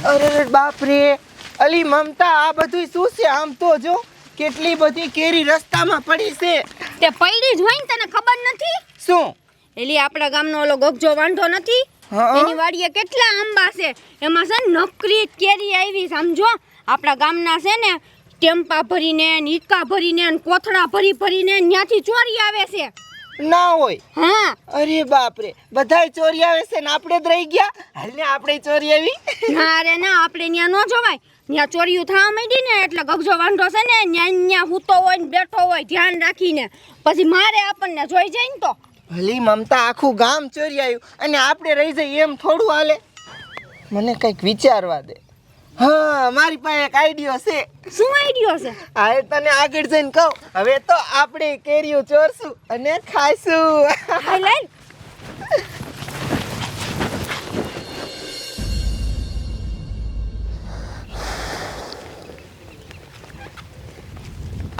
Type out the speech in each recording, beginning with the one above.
અરે બાપ રે, અલી મમતા આ બધું શું છે? આમ તો જો કેટલી બધી કેરી રસ્તામાં પડી છે. તે પૈડી જ હોય ને, તને ખબર નથી? શું? એલી આપણા ગામનો ઓલો ગગજો વાંઢો નથી? હા. એની વાડીએ કેટલા આંબા છે, એમાં છે ને નકરી કેરી આવી. સમજો આપણા ગામના છે ને ટેમ્પા ભરીને, ઈકા ભરીને, કોથળા ભરીને ત્યાંથી ચોરી આવે છે. ના હોય. હા. અરે બાપ રે, બધાય ચોરી આવે છે ને આપણે જ રહી ગયા. હાલ ને આપણે ચોરી આવી. ના રે ના, આપણે ત્યાં ન જોવાય. ત્યાં ચોરીયું થવા માંડી ને એટલે ગગજો વાંઢો છે ને ન્યા હૂતો હોય ને બેઠો હોય ધ્યાન રાખીને, પછી મારે આપણને જોઈ જાય ને તો. ભલી મમતા, આખું ગામ ચોરી આવ્યું અને આપણે રહી જઈએ એમ થોડું હાલે? મને કંઈક વિચારવા દે. હા, મારી પાસે એક આઈડિયો છે. શું આઈડિયો છે? આ તને આગળ જઈને કહું. હવે તો આપણે કેરીઓ ચોરશું અને ખાઈશું. હાલ હાલ.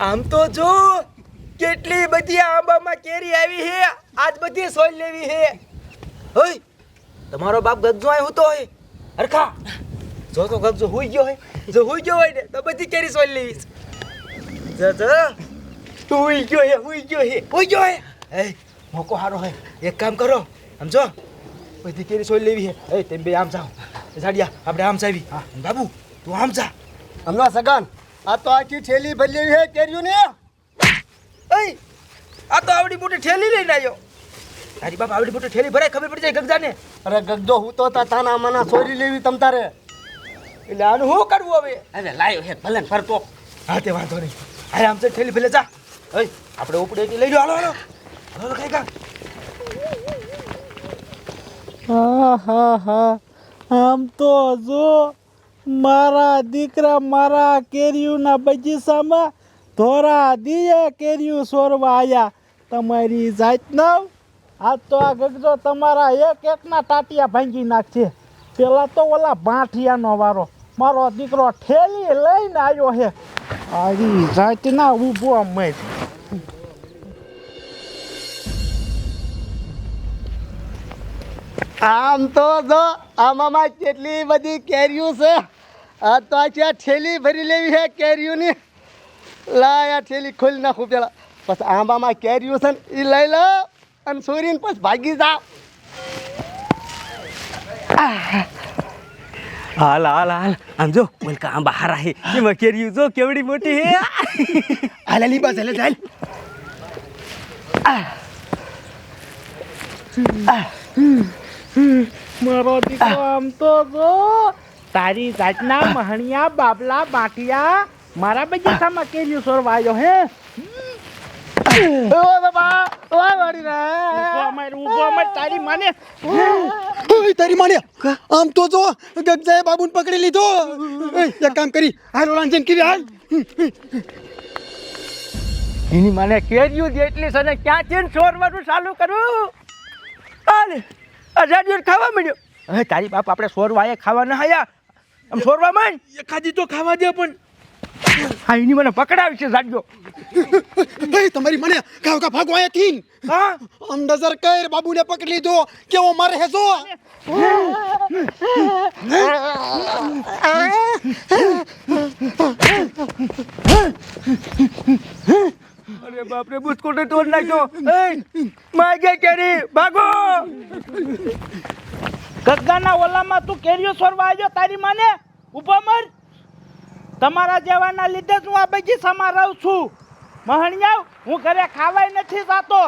આમ તો જો કેટલી બધી આંબામાં કેરી આવી હે. આજ બધી સોલ લેવી હે. ઓય, તમારો બાપ ગગજો આય હોતો હોય હરખા. જો તો ગગજો હુઈ ગયો હોય. જો હુઈ ગયો હોય ને તો બધી કેરી સોલ લેવી. જો તું હુઈ ગયો હે. એ મોકો હારો હે. એક કામ કરો, સમજો, બધી કેરી સોલ લેવી હે. એ તેમ બે આમ જાઓ. સાડિયા આપણે આમ જાવી. હા બાબુ તું આમ જા. હમણાં સગાન આ તો આખી થેલી ભરી લેવી હે કેરીઓ ને. એ આ તો આવડી મોટી ઠેલી લઈને આવ્યો. તારી બાપ આવડી મોટી ઠેલી ભરાય ખબર પડી જાય ગગજાને. અરે ગગજો હું તો તાના માના ચોરી લેવી તમ તારે. એટલે આનું શું કરવું હવે? અરે લાયો હે ભલે ફરતો. હા તે વાંધો નહીં. અરે આમ તો ઠેલી ભલે જા. એ આપણે ઉપડે એટલી લઈ લો. હાલો કઈ કા. હા આમ તો જો મારા દીકરા મારા કેરીઓના બગીચામાં ધોરા દીએ કેરીઓ સોરવા આવ્યા. તમારી જાતના આ તો આ ગગજો તમારા એકના ટાટિયા ભાંગી નાખશે. પેલા તો ઓલા ભાંઠિયાનો વારો, મારો દીકરો ઠેલી લઈને આવ્યો છે. આવી જાતના ઊભો મત. આમ તો જો આમાં કેટલી બધી કેરીઓ છે. આ તો આખી થેલી ભરી લેવી હે કેરીઓની. લાય આ થેલી ખોલી નાખું પેલા, પછી આંબામાં કેરીઓ છે ને એ લઈ લો અને સોરીને પછી ભાગી જાઓ. હાલ આમ જો મલકા આંબા હારા હે. એમાં કેરીયું જો કેવડી મોટી હે. હાલ લીબા ચાલે ચાલ. મારો દીકરો આમ તો જો તારી જાતના મહણિયા બાબલા બાટિયા મારા બગીચામાં કેરીઓ સોરવા આવ્યો હે. ઓ બાબા ઓ વાડી રે ઊભો મત તારી માને. ઓય તારી માને આમ તો જો ગગજાએ બાબુને પકડી લીધો. એક કામ કરી હાલ ઓલાંજન કરી હાલ. એની મને કેરીયું જેટલી છે ને ક્યાંથી સોરવાનું ચાલુ કરું. હાલ અજાડિયો ખાવા મળ્યો. હવે તારી બાપ આપણે સોરવા આયા ખાવા ના આયા. આમ સોરવા માંડ એખાદી તો ખાવા દે. પણ હા એની મને પકડાવી છે જાડ્યો. તમારી મને કાવ કા ભાગો આયા થીન. હા આમ નજર કર બાબુને પકડી લીધો કેવો મારે હે જો. અરે બાપ રે બુસ્કોટે તોડ નાખ્યો. એ માગે કેરી ભાગો. ગગગાના ઓલામાં તું કેરીઓ સોરવા આવ્યો તારી માને. ઊભો મર. તમારા જેવાના લીધે જ હું આ બગીચામાં રહું છું. મહણિયા હું ઘરે ખાવાય નથી જાતો.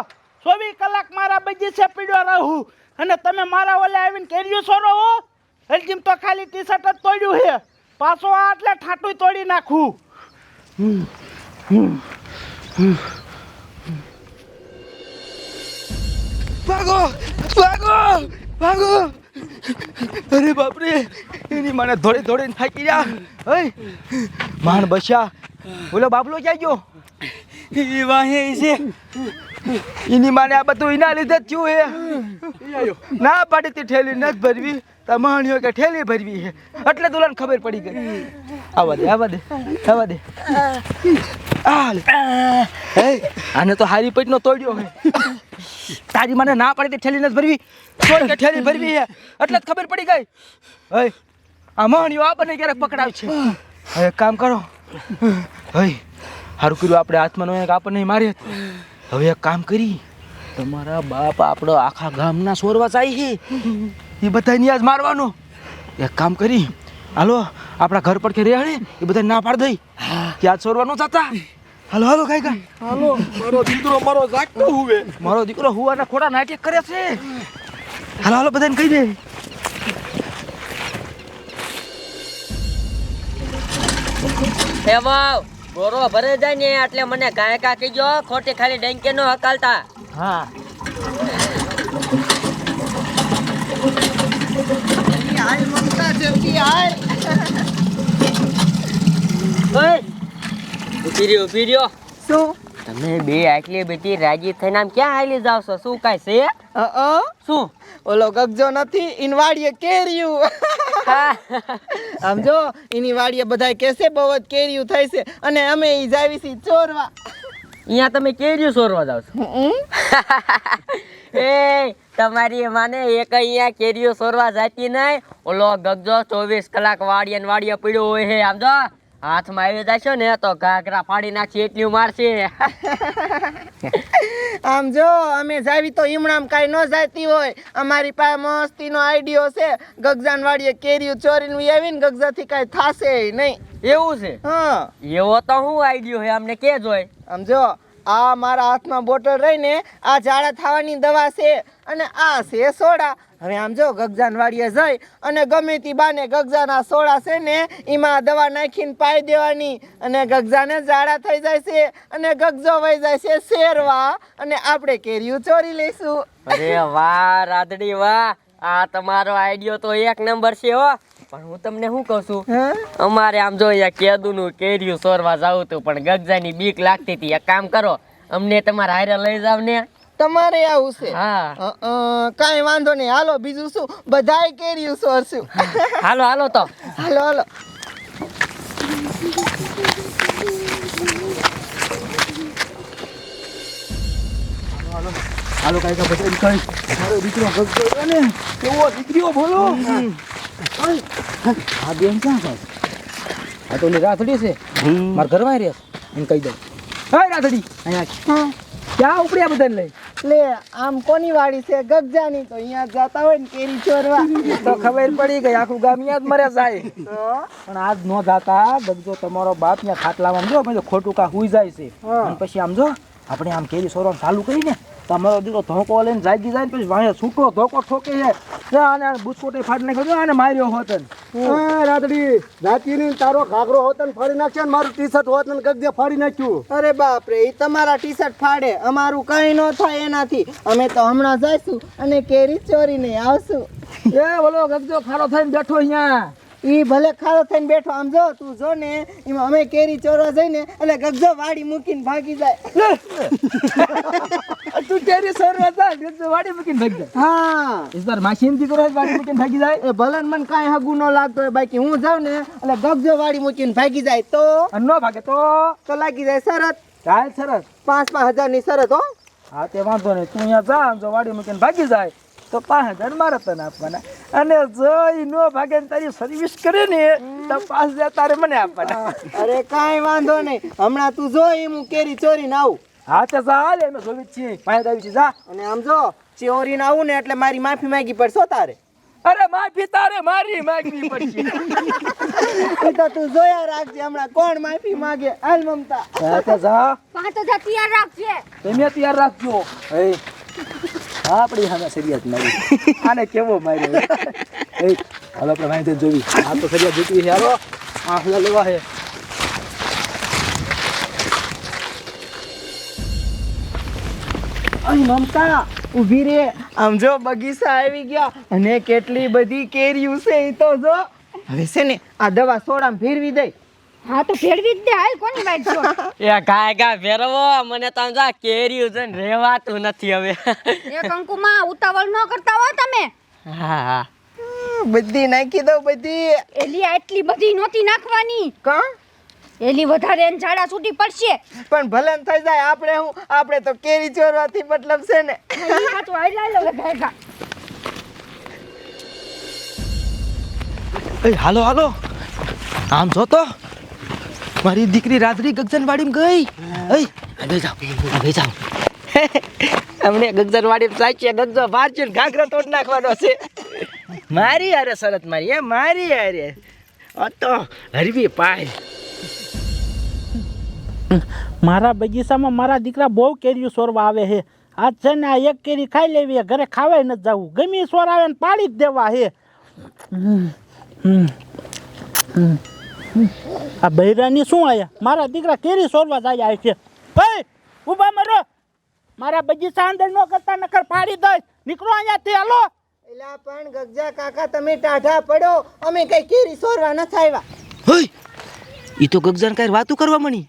24 કલાક મારા બગીચે પીડ્યો રહું અને તમે મારા ઓલે આવીને કેરીઓ સોરો હો. હલજીમ તો ખાલી ટી શર્ટ જ તોડ્યું છે. પાછો આ એટલે ઠાટું તોડી નાખું. ભાગો. અરે બાપ રે, એની મને દોડીને થાકી ગયા. હે માણ બસ્યા. બોલો બાબલો ક્યાં ગયો? એ વાહે છે. એની માને આ બધું એના લીધે જ થયું હે. ના પાડી તી ઠેલી નથી ભરવી. તમાણ્યો કે ઠેલી ભરવી છે એટલે તુલાને ખબર પડી ગઈ. આવા દે. આને તો હારી પેટનો તોડ્યો હે. તારી મને ના પાડી ઠેલી નથી ભરવી. તોડ કે ઠેલી ભરવી છે એટલે જ ખબર પડી ગઈ. હે આ માણ્યો આપણને ક્યારેક પકડાવશે. હવે એક કામ કરો, હઈ સારું કર્યું આપણે હાથમાં નો આપણને માર્યા. હવે એક કામ કરી, તમારા બાપ આપણો આખા ગામના સોરવા ચાહી છે, એ બધા નિયાજ મારવાનો. એક કામ કરી, હાલો આપણા ઘર પર કે રેહડે એ બધા ના પાડ દઈ કે આજ સોરવાનું થતા. હાલો હાલો કઈ કા હાલો મારો દીકરો મારો જાગતો હુવે. મારો દીકરો હુવાના ખોટા નાટક કરે છે. હાલો હાલો બધાને કહી દે. હે વાવ ગોરો ભરે જાય ને એટલે મને કાંઈ કા કીજો, ખોટી ખાલી ડંકે નો હકાલતા. હા હાલ મમતા જલ્દી હાલ. ઓય ઊભી રહ્યો. શું તમે બે આટલી બધી રાજી થઈને આમ ક્યાં હાલી જાવ છો? શું કાંઈ છે? શું? ઓલો ગગજો નથી ઈન વાડીએ કેર્યું. આમ જો એની વાડીએ બધાય કેસે બહુ જ કેર્યું થાય છે અને અમે ઈ જાવી છી ચોરવા. અહીંયા તમે કેરીઓ સોરવા જાવ છો? એ તમારી માને એક અહીંયા કેરીઓ સોરવા જાતી નહીં. ઓલો ગગજો 24 કલાક વાડીએ ને વાડીએ પડ્યો હોય છે. આમ જો હાથમાં આવી જશો ને તો ઘાઘરા ફાડી નાખશે એટલું મારશે. આમ જો અમે જાવી તો ઈમણામ કાંઈ ન જાતી હોય. અમારી પાસે મસ્તીનો આઈડિયો છે. ગગજાન વાડીએ કેરીયું ચોરીને વી આવીને ગગજાથી કાંઈ થાશે નહીં. એવું છે? હા એવો તો હું આઈડિયો છે અમને કે જોય. આમ જો આ મારા હાથમાં બોટલ રહીને આ ઝાડા થવાની દવા છે અને આ છે સોડા. હવે આમ જો ગગજાન વાડીએ જઈ અને ગમે તે બાને ગગજાના સોડા છે ને એમાં દવા નાખીને પાઈ દેવાની અને ગગજાને ઝાડા થઈ જાય છે અને ગગજો વહી જાય છે શેરવા અને આપણે કેરીયું ચોરી લઈશું. અરે વાહ રાધડી વાહ, આ તમારો આઈડિયો તો એક નંબર છે હો. પણ હું તમને શું કહું છું, હા અમારે આમ જો અહીંયા કેદુનું કેરીયું સોરવા જાવું હતું પણ ગગજાની બીક લાગતી હતી. એક કામ કરો, અમને તમારા હારે લઈ જાવ ને. તમારે આવું છે? હા કાંઈ વાંધો નહીં, હાલો બીજું શું, બધાય કેરીયું સોરશું. હાલો હાલો તો. હાલો હાલો. હાલો કઈ કા બધાને કહી, મારો દીકરો ગગજો છે ને કેવો દીકરીઓ બોલો. આ બેન ક્યાં છે? આ તો ઓલી રાધડી છે, મારા ઘરમાં રહે એને કહી દઉં. હે રાધડી અહીંયા ક્યાં ઉપડ્યા બધાને લઈ? લે આમ કોની વાડી છે? ગગજાની. તો અહીંયા જતા હોય ને કેરી ચોરવા તો ખબર પડી ગઈ, આખું ગામ યાદ મરે જાય. પણ આજ નો જાતા. ગગજો તમારો બાપ ત્યાં ખાટલામાં જો પછી ખોટું કા હુઈ જાય છે. અને પછી આમ જો આપણે આમ કેરી સોરવાનું ચાલુ કરીને તમારો દીકરો ધોકો લઈને જાગી જાય ને પછી વાંહે છૂટો ધોકો ઠોકે છે અને બુસ્કોટે ફાડી નાખ્યો અને માર્યો હોત. રાતડી જાતીની તારો ઘાઘરો હોત ને ફાડી નાખશે ને મારું ટી શર્ટ હોત ને ગગજે ફાડી નાખ્યું. અરે બાપ રે, ઈ તમારા ટી શર્ટ ફાડે, અમારું કઈ ન થાય એનાથી. અમે તો હમણાં જઈશું અને કેરી ચોરીને આવશું. એ બોલો ગગજો ખારો થઈને બેઠો અહીંયા. ઈ ભલે ખારો થઈને બેઠો. આમ જો તું જો ને એમાં અમે કેરી ચોરવા જઈને એટલે ગગજો વાડી મૂકીને ભાગી જાય. તું કેરી સોરવા જા, ગગજો વાડી મૂકીને ભાગી જાય. હા ઇસ બાર માસીન દીકરો વાડી મૂકીને ભાગી જાય. એ ભલે ને મને કાંઈ હગું ન લાગતો હોય, બાકી હું જાઉં ને એટલે ગગજો વાડી મૂકીને ભાગી જાય તો અને ન ભાગે તો લાગી જાય શરત. ચાલ સરસ. 5,000 ની શરત હો. હા તે વાંધો નહીં, તું અહીંયા જા, જો વાડી મૂકીને ભાગી જાય તો 5,000 મારે તને આપવાના. અને જો ઈ નો ભાગે ને તારી સર્વિસ કરે ને તો 5,000 તારે મને આપવાના. અરે કાંઈ વાંધો નહીં, હમણાં તું જો હું કેરી ચોરીને આવું. હા તે ચાલ, અમે જોવી જ છીએ, પાંચ આવી છીએ, જા. અને આમ જો ચોરીને આવું ને એટલે મારી માફી માંગી પડશે તારે. અરે માફી તારે મારી માગવી પડશે. એ તો તું જોયા રાખજે, હમણાં કોણ માફી માંગે. હાલ મમતા. હા તે જા, 5,000 તૈયાર રાખજે. તમે તૈયાર રાખજો. એ આપણી સામે સરિયાત મારી, આને કેવો માર્યો. એ હાલો આપણે વાંધે જોવી. આ તો સરિયાત જીતવી છે. હાલો આખલા લેવા છે. અહીં મમતા ઊભી રે. આમ જો બગીચા આવી ગયા અને કેટલી બધી કેરીઓ છે એ તો જો. હવે છે ને આ દવા સોડામાં ફેરવી દઈ. હા તો ફેરવી જ દે. હાલ કોની વાત જો. એ ગાય ગા ફેરવો, મને તો આમ જા કેરીયું જોઈને રહેવાતું નથી હવે. એ કંકુમાં ઉતાવળ ન કરતા હો તમે. હા હા બધી નાખી દઉં બધી. એલી આટલી બધી નહોતી નાખવાની. કા એલી વધારે એને ઝાડા છૂટી પડશે. પણ ભલે ને થઈ જાય, આપણે તો કેરી ચોરવાથી મતલબ છે ને. ઈ હાચું, હાલ હાલ હવે ગાયગા. એ હાલો હાલો આમ જો તો મારી દીકરી રાત્રિ ગગનવાડીમાં ગઈ એ હવે જાઓ અમને ગગનવાડીમાં સાચી ગગજો વાંચી ઘાઘરા તોડ નાખવાનો છે મારી હારે શરત મારી મારી હારે તો હરવી પાય મારા બગીચામાં મારા દીકરા બહુ કેરીઓ સોરવા આવે છે આજ છે ને આ એક કેરી ખાઈ લેવી છે, ઘરે ખાવાય નથી જવું, ગમે સોર આવે ને પાડી જ દેવા છે. આ બૈરાની શું આયા મારા દીકરા કેરી સોરવા જાય છે. ભાઈ ઊભા મરો, મારા બગીચા અંદર ન કરતા નકર પાડી દઈશ, નીકળો અહીંયાથી હાલો. એલા પણ ગગજા કાકા તમે ટાઢા પડો, અમે કઈ કેરી સોરવા નથી આવ્યા. હોય ઈ તો ગગજાન કાંઈ વાતું કરવા મળી.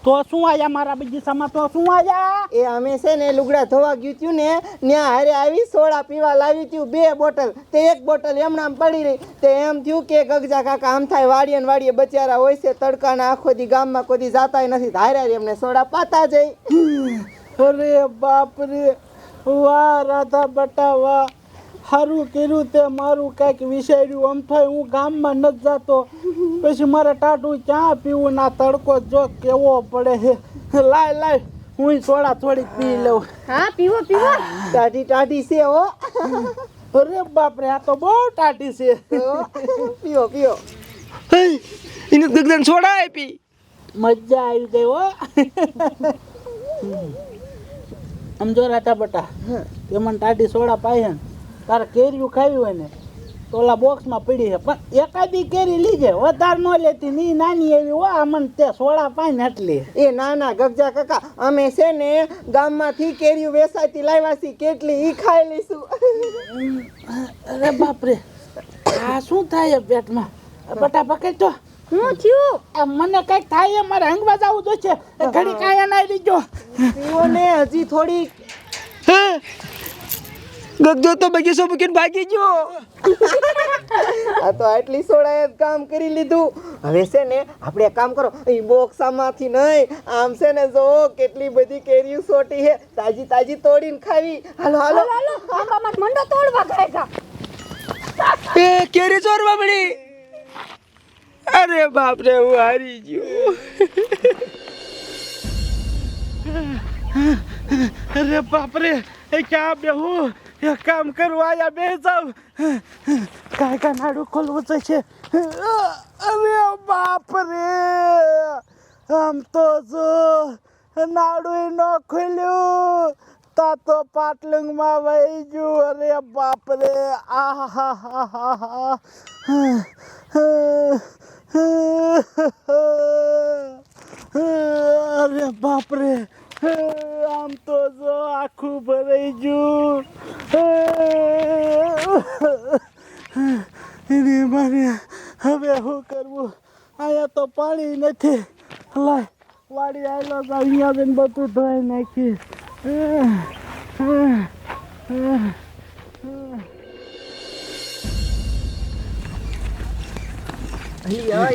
તો શું આયા મારા બગીચામાં, તો શું આયા? એ અમે છે ને લુગડા ધોવા ગયું ત્યું ને ન્યા હારે આવી સોડા પીવા લાવી ત્યું 2 બોટલ, તે 1 બોટલ એમનામ પડી રહી. તે એમ થયું કે ગગજા કાકા આમ થાય વાડીએ ને વાડીએ બચારા હોય છે, તડકાના આખો દી ગામમાં કોઈ દી જાતાય નથી, હારે એમને સોડા પાતા જઈ. અરે બાપ રે, વાહ રાધા બટા વાહ, સારું કર્યું તે મારું કાંઈક વિચાર્યું. આમ થાય હું ગામમાં નથી જાતો, પછી મારે ટાટું ક્યાં પીવું, ના તડકો જો કેવો પડે છે. લાય લાય હું સોડા થોડીક પી લઉં. હા પીવો પીવો. ટાઢી ટાઢી છે હો. અરે બાપ રે, આ તો બહુ ટાટી છે. પીઓ પીઓ. એને ગગજાન સોડા આપી, મજા આવી ગઈ હો. આમ જો રાધા બટા, તે મને ટાટી સોડા પાય ને, તારે કેરીઓ ખાવી હોય ને તો ઓલા બોક્સમાં પડી છે, પણ એકાદી કેરી લીજે, વધારે ન લેતી, ની નાની એવી હો, અમને તે સોડા પાય ને એટલી. એ ના ના ગગજા કાકા, અમે છે ને ગામમાંથી કેરીઓ વેચાતી લાવ્યા છીએ, કેટલી ઈ ખાઈ લઈશું. અરે બાપ રે, આ શું થાય પેટમાં? બટા પકડ તો. હું થયું? આ મને કઈક થાય, મારે હંગવા જવું તો છે, ઘડી કાયા ના લીજો. પીવો ને હજી થોડી. ગગજો તો બગીચો મૂકીને ભાગી ગયો. આ તો આટલી સોડાએ જ કામ કરી લીધું. હવે છે ને આપણે એક કામ કરો, એ બોક્સામાંથી નહીં, આમ છે ને જો કેટલી બધી કેરીઓ સોટી છે, તાજી તાજી તોડીને ખાવી. હાલો હાલો હાલો આંબામાં મંડો તોડવા ગયા. એ કેરી ચોરવા મળી. અરે બાપ રે, હું હારી ગયો. અરે બાપ રે, એ ક્યાં બેહું? એક કામ કરું, આયા બે જાવ, કાંઈ કાંઈ નાડું ખોલવું છે. અરે બાપ રે, આમ તો જો નાડું ન ખોલ્યું, તા તો પાટલુંગમાં વહી ગયું. અરે બાપ રે, અરે બાપ રે, આમ તો જો આખું ભરાઈ ગયું. એની મારે હવે શું કરવું? અહીંયા તો પાણી નથી. લાય વાડી આવેલો તો અહીંયા જઈને બધું ધોઈ નાખી.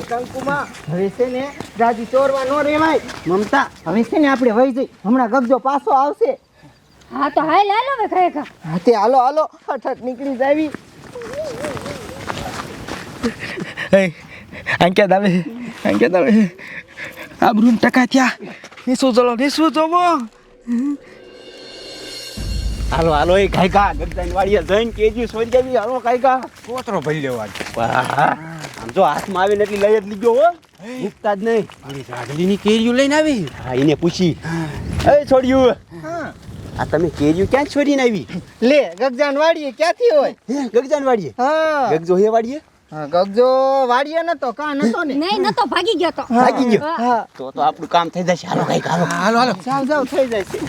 કંકુમાં હવે છે ને દાદી ચોરવા ન રેવાય. મમતા હવે છે ને આપણે વહી જઈ, હમણાં ગગજો પાછો આવશે. હા તો હાલ હાલો હવે ખરેખર. હા તે હાલો હાલો, હઠ નીકળી જાવી. અંકે દાવે આબરૂ ટકા થયા. નીસું ચલો. હાલો હાલો, એ કાયકા ગગજાની વાડીએ જઈને કેજી સોરી જાવી. હાલો કાયકા, કોતરો ભરી લેવા. આમ જો હાથમાં આવે ને એટલી લઈ જ લીધો હો, મૂકતા જ નહીં. ઓલી જાગલીની કેરીઓ લઈને આવી. હા, એને પૂછી, એ છોડ્યું, આ તમે કેરીઓ ક્યાં છોડીને આવી? લે ગગજાન વાડીએ ક્યાંથી હોય? ગગજાન વાડીએ? હા ગગજો હે વાડીએ? હા, ગગજો વાડીએ નતો, કા નતો ને? નહીં નતો, ભાગી ગયો તો. ભાગી ગયો? હા તો આપણું કામ થઈ જશે. હાલો કઈક, હાલો. જાવ જાવ, થઈ જાય છે.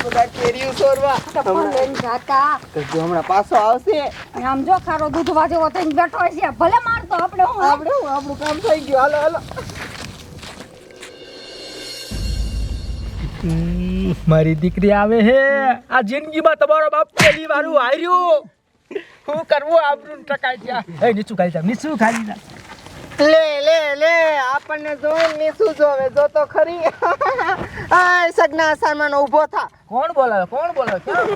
બધા કેરીઓ ચોરવા. ચપ્પલ લઈને જાતા. ગગજો હમણાં પાછો આવશે. અને આમ જો ખારો દૂધવા જેવો થઈને બેઠો છે, ભલે મારતો આપણે હું. આપણું કામ થઈ ગયું. હાલો હાલો. મારી દીકરી આવે હે. આ જિંદગીમાં તમારો બાપ પહેલી વાર હાર્યું. શું કરવું? આબરૂ ટકાઈ ગયા. એ નીચું ખાલી જા. લે આપણને જોઈને ને શું જોવે? જો તો ખરી. આ સગના સામાન ઊભો થા. કોણ બોલાવે? ક્યાં?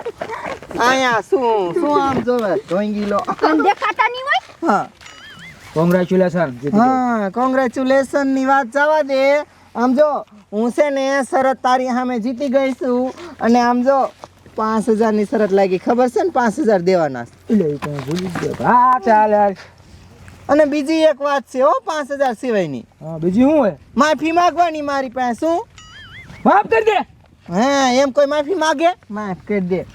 આયા શું આમ જોવે ઢોંગી લો આમ દેખાતા નહીં હોય. હા કોંગ્રેચ્યુલેશન હા કોંગ્રેચ્યુલેશન ની વાત જવા દે. આમ જો હું છે ને શરત તારી સામે જીતી ગઈ છું અને આમ જો 5000 ની શરત લાગી ખબર છે ને 5000 દેવાના છે. એટલે તો ભૂલી જ ગયો. હા ચાલ યાર. અને બીજી એક વાત છે હો 5000 સિવાયની હા બીજું શું હોય? માફી માંગવાની મારી પાસે. શું માફ કરી દે. હા એમ કોઈ માફી માંગે માફ કરી દે.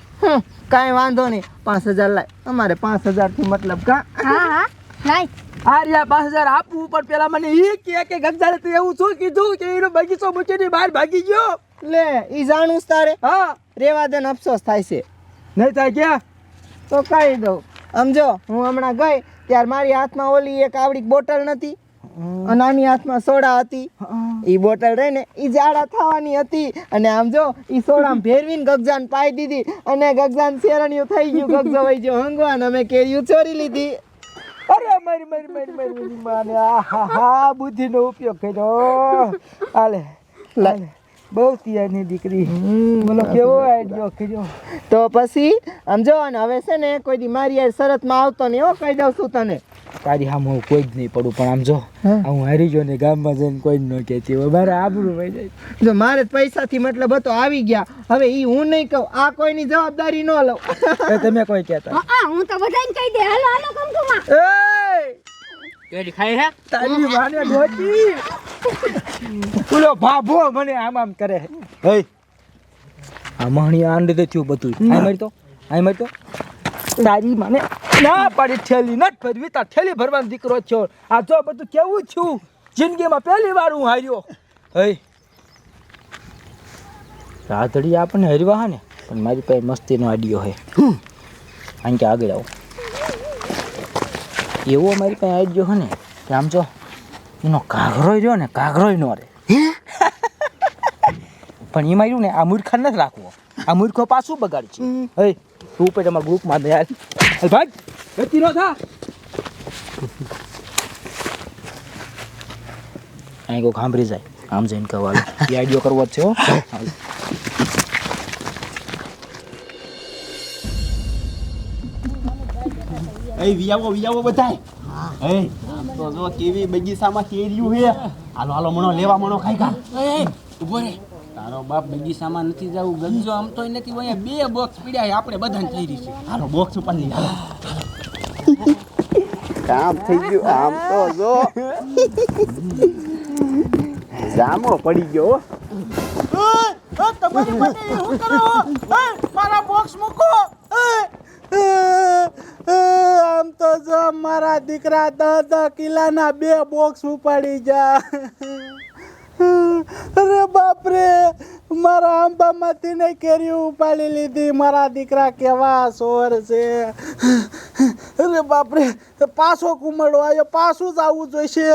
કાંઈ વાંધો નહીં 5000 લાય અમારે 5000 થી મતલબ કા. હા હા લાય. આ રહ્યા 5000 આપવું પણ પેલા મને એ કે ગગજાલે તું એવું શું કીધું કે એનો બગીચો મૂકીને બહાર ભાગી ગયો? લે ઈ જાણું છે તારે. હા રેવા દે ને અફસોસ થાય છે નહીં થાય ક્યાં? તો કહી દઉં. સમજો હું હમણાં ગઈ ત્યારે મારી હાથમાં ઓલી એક આવડી બોટલ નથી અને આની હાથમાં સોડા હતી. ઈ બોટલ રહી ને ઈ જાડા થવાની હતી અને આમ જો ઈ સોડામાં ભેરવીને ગગજાને પાઈ દીધી અને ગગજાન શેરણિયું થઈ ગયું. ગગજો વઈ ગયો હંગવાન અમે કેરીયું ચોરી લીધી. અરે મારી માને આહા બુદ્ધિનો ઉપયોગ કર્યો. હાલે લાય. બહુ તિયારની દીકરી. બોલો કેવો આઈડિયો કર્યો. તો પછી આમ જો ને હવે છે ને કોઈ દી મારી યાર શરતમાં આવતો નહીં હો કહી દઉં છું તને. તારી સામે હું કોઈ જ નહીં પડું પણ આમ જો હું હારી ગયો ને ગામમાં જઈને કોઈ ન કહેતી હોય મારે આબરૂ વહી જાય. જો મારે પૈસાથી મતલબ હતો આવી ગયા હવે ઈ હું નહીં કહું આ કોઈની જવાબદારી ન લઉં. એ તમે કોઈ કહેતા હા હું તો બધાને કહી દે. હાલો હાલો કંકુમાં. એ કેરી ખાઈ હે? તારી માને ડોકી ઓલો ભાભો મને આમ કરે. હે આ મહણી આંડે દે થયું બધું. આય મરી તો તારી માને ના પાડી ઠેલી નટ ફરવી તા ઠેલી ભરવાનો દીકરો છો. આ જો બધું કેવું છું જિંદગીમાં પહેલી વાર હું હાર્યો. હે રાધડી આપણને હરવા હા ને પણ મારી પાસે મસ્તીનો આઈડિયો હે. આમ કે આગળ આવો એવો મારી પાસે આઈડિયો હે ને કે આમ જો એનો કાઘરોય રહ્યો ને કાઘરોય નો રે. પણ એમાં રહ્યું ને આ મૂર્ખા નથી રાખવો. આ મૂર્ખો પાછું બગાડ છે. હે તું ઉપર તમારા ગ્રુપમાં દે યાર. હાલ ભાગ ગતિ નો થા. અહીં કોઈ સાંભળી જાય આમ જઈને કહેવાનું એ આઈડિયો કરવો જ છે. હો હાલ. એ વિયાવો બધાય. એ આમ તો જો કેવી બગીચામાં કેરીયું હે. હાલો હાલો મણો લેવા મણો ખાઈ ખા. ઉભો રે તારો બાપ બગીચામાં નથી જવું ગંજો આમ તો નથી અહીંયા બે બોક્સ પીડ્યા છે આપણે બધાને થઈ રહી છે. હાલો બોક્સ ઉપર લઈ હાલો. કામ થઈ ગયું આમ તો જો જામો પડી ગયો. તમારી માટે શું કરો? મારા બોક્સ મૂકો. આમ તો જો મારા દીકરા 10 કિલાના 2 બોક્સ ઉપાડી જા. અરે બાપરે મારા આંબામાંથી ને કેરી ઉપાડી લીધી. મારા દીકરા કેવા સોર છે. અરે બાપરે પાછો કુમળો આવ્યો પાછું જ આવવું જોઈશે.